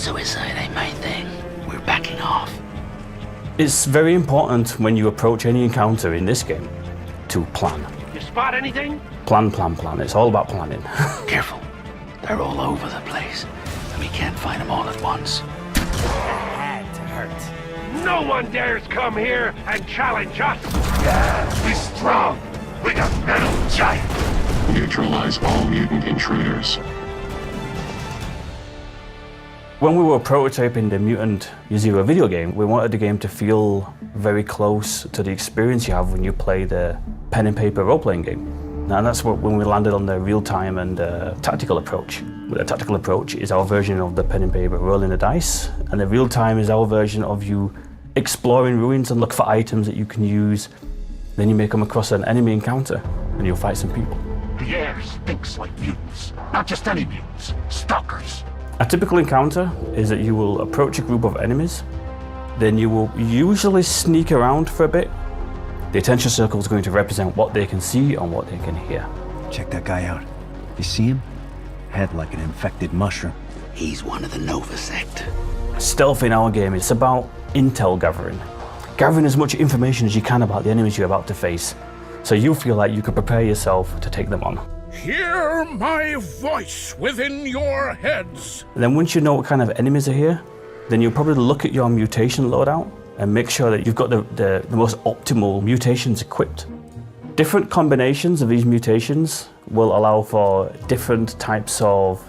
Suicide ain't my thing. We're backing off. It's very important when you approach any encounter in this game to plan. You spot anything? Plan, plan, plan. It's all about planning. Careful. They're all over the place, and we can't find them all at once. That had to hurt. No one dares come here and challenge us! Yeah, be strong! We got metal giant! Neutralize all mutant intruders. When we were prototyping the Mutant Year Zero video game, we wanted the game to feel very close to the experience you have when you play the pen and paper role-playing game. And that's when we landed on the real-time and tactical approach. The tactical approach is our version of the pen and paper rolling the dice, and the real-time is our version of you exploring ruins and look for items that you can use. Then you may come across an enemy encounter, and you'll fight some people. The air stinks like mutants. Not just any mutants, stalkers. A typical encounter is that you will approach a group of enemies, then you will usually sneak around for a bit. The attention circle is going to represent what they can see and what they can hear. Check that guy out. You see him? Head like an infected mushroom. He's one of the Nova sect. Stealth in our game is about intel gathering. Gathering as much information as you can about the enemies you're about to face, so you feel like you can prepare yourself to take them on. Hear my voice within your heads. And then once you know what kind of enemies are here, then you'll probably look at your mutation loadout and make sure that you've got the most optimal mutations equipped. Different combinations of these mutations will allow for different types of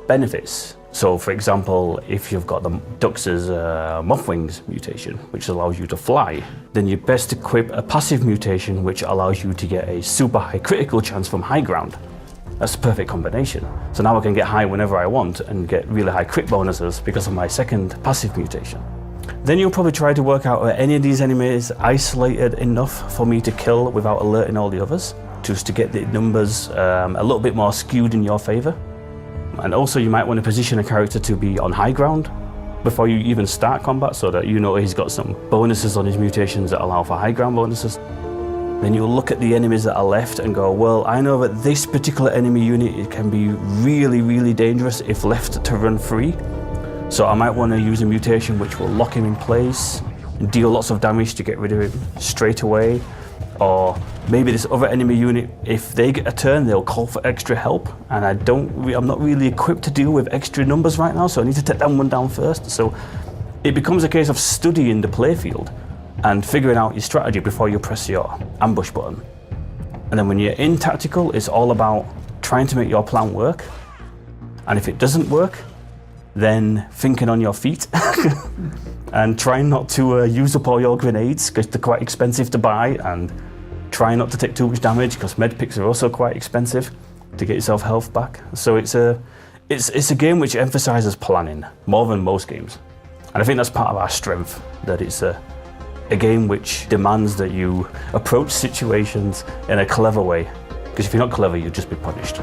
benefits. So for example, if you've got the Dux's Mothwings mutation, which allows you to fly, then you best equip a passive mutation which allows you to get a super high critical chance from high ground. That's the perfect combination. So now I can get high whenever I want and get really high crit bonuses because of my second passive mutation. Then you'll probably try to work out are any of these enemies isolated enough for me to kill without alerting all the others, just to get the numbers a little bit more skewed in your favor. And also you might want to position a character to be on high ground before you even start combat so that you know he's got some bonuses on his mutations that allow for high ground bonuses. Then you'll look at the enemies that are left and go, well, I know that this particular enemy unit can be really, really dangerous if left to run free. So I might want to use a mutation which will lock him in place and deal lots of damage to get rid of him straight away. Or maybe this other enemy unit, if they get a turn, they'll call for extra help, and I'm not really equipped to deal with extra numbers right now, so I need to take that one down first. So it becomes a case of studying the playfield and figuring out your strategy before you press your ambush button. And then when you're in tactical, it's all about trying to make your plan work. And if it doesn't work, then thinking on your feet and trying not to use up all your grenades because they're quite expensive to buy, and try not to take too much damage because medpicks are also quite expensive to get yourself health back. So it's a game which emphasizes planning more than most games. And I think that's part of our strength, that it's a game which demands that you approach situations in a clever way, because if you're not clever, you'll just be punished.